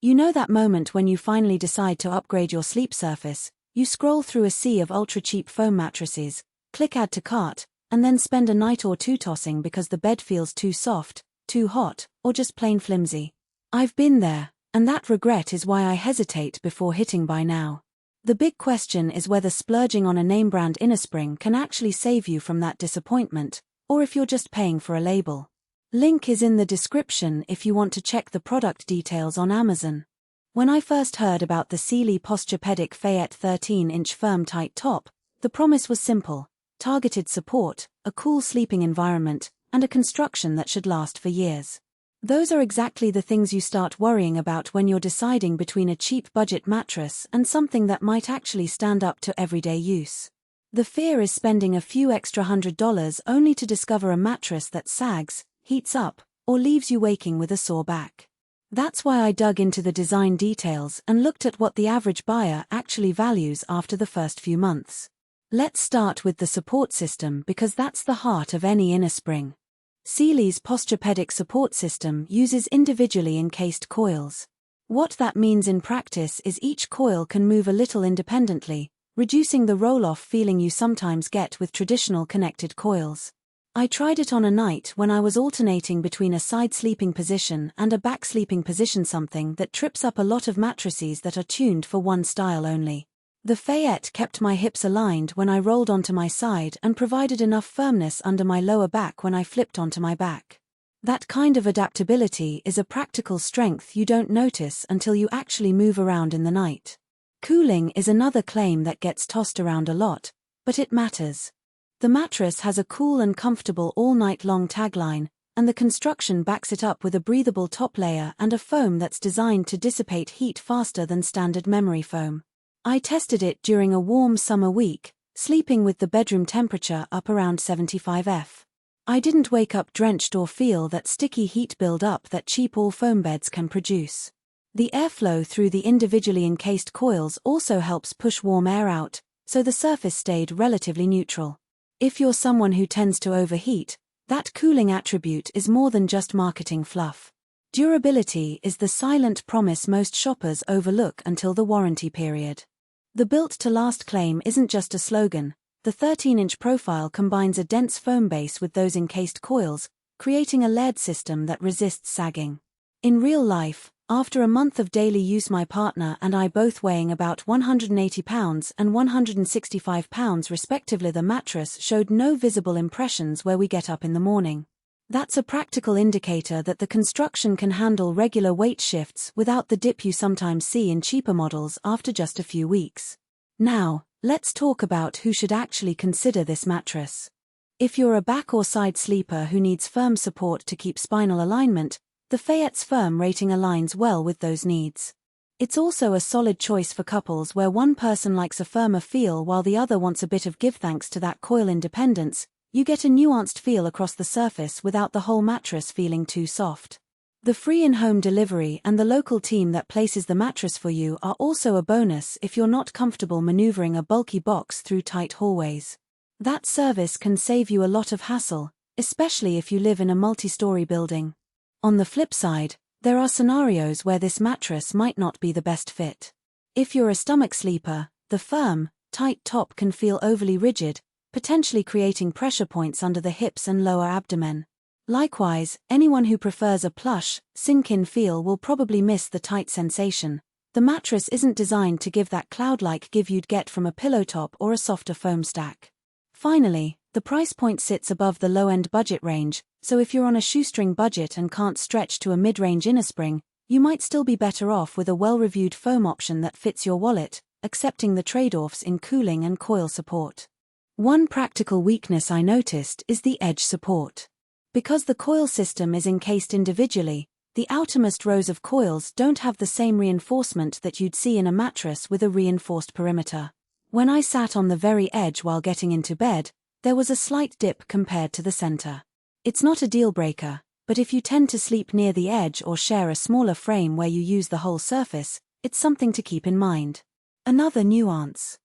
You know that moment when you finally decide to upgrade your sleep surface, you scroll through a sea of ultra-cheap foam mattresses, click add to cart, and then spend a night or two tossing because the bed feels too soft, too hot, or just plain flimsy. I've been there, and that regret is why I hesitate before hitting buy now. The big question is whether splurging on a name brand Innerspring can actually save you from that disappointment, or if you're just paying for a label. Link is in the description if you want to check the product details on Amazon. When I first heard about the Sealy Posturepedic Fayette 13-inch firm tight top, the promise was simple: targeted support, a cool sleeping environment, and a construction that should last for years. Those are exactly the things you start worrying about when you're deciding between a cheap budget mattress and something that might actually stand up to everyday use. The fear is spending a few extra $100 only to discover a mattress that sags, heats up, or leaves you waking with a sore back. That's why I dug into the design details and looked at what the average buyer actually values after the first few months. Let's start with the support system because that's the heart of any Innerspring. Sealy's Posturepedic support system uses individually encased coils. What that means in practice is each coil can move a little independently, reducing the roll-off feeling you sometimes get with traditional connected coils. I tried it on a night when I was alternating between a side sleeping position and a back sleeping position, something that trips up a lot of mattresses that are tuned for one style only. The Fayette kept my hips aligned when I rolled onto my side and provided enough firmness under my lower back when I flipped onto my back. That kind of adaptability is a practical strength you don't notice until you actually move around in the night. Cooling is another claim that gets tossed around a lot, but it matters. The mattress has a cool and comfortable all-night-long tagline, and the construction backs it up with a breathable top layer and a foam that's designed to dissipate heat faster than standard memory foam. I tested it during a warm summer week, sleeping with the bedroom temperature up around 75 degrees Fahrenheit. I didn't wake up drenched or feel that sticky heat build-up that cheap all-foam beds can produce. The airflow through the individually encased coils also helps push warm air out, so the surface stayed relatively neutral. If you're someone who tends to overheat, that cooling attribute is more than just marketing fluff. Durability is the silent promise most shoppers overlook until the warranty period. The built-to-last claim isn't just a slogan. The 13-inch profile combines a dense foam base with those encased coils, creating a layered system that resists sagging. In real life, after a month of daily use, my partner and I, both weighing about 180 pounds and 165 pounds respectively, the mattress showed no visible impressions where we get up in the morning. That's a practical indicator that the construction can handle regular weight shifts without the dip you sometimes see in cheaper models after just a few weeks. Now, let's talk about who should actually consider this mattress. If you're a back or side sleeper who needs firm support to keep spinal alignment, the Fayette's firm rating aligns well with those needs. It's also a solid choice for couples where one person likes a firmer feel while the other wants a bit of give. Thanks to that coil independence, you get a nuanced feel across the surface without the whole mattress feeling too soft. The free in-home delivery and the local team that places the mattress for you are also a bonus if you're not comfortable maneuvering a bulky box through tight hallways. That service can save you a lot of hassle, especially if you live in a multi-story building. On the flip side, there are scenarios where this mattress might not be the best fit. If you're a stomach sleeper, the firm, tight top can feel overly rigid, potentially creating pressure points under the hips and lower abdomen. Likewise, anyone who prefers a plush, sink-in feel will probably miss the tight sensation. The mattress isn't designed to give that cloud-like give you'd get from a pillow top or a softer foam stack. Finally, the price point sits above the low-end budget range, so if you're on a shoestring budget and can't stretch to a mid-range Innerspring, you might still be better off with a well-reviewed foam option that fits your wallet, accepting the trade-offs in cooling and coil support. One practical weakness I noticed is the edge support. Because the coil system is encased individually, the outermost rows of coils don't have the same reinforcement that you'd see in a mattress with a reinforced perimeter. When I sat on the very edge while getting into bed, there was a slight dip compared to the center. It's not a deal-breaker, but if you tend to sleep near the edge or share a smaller frame where you use the whole surface, it's something to keep in mind. Another nuance.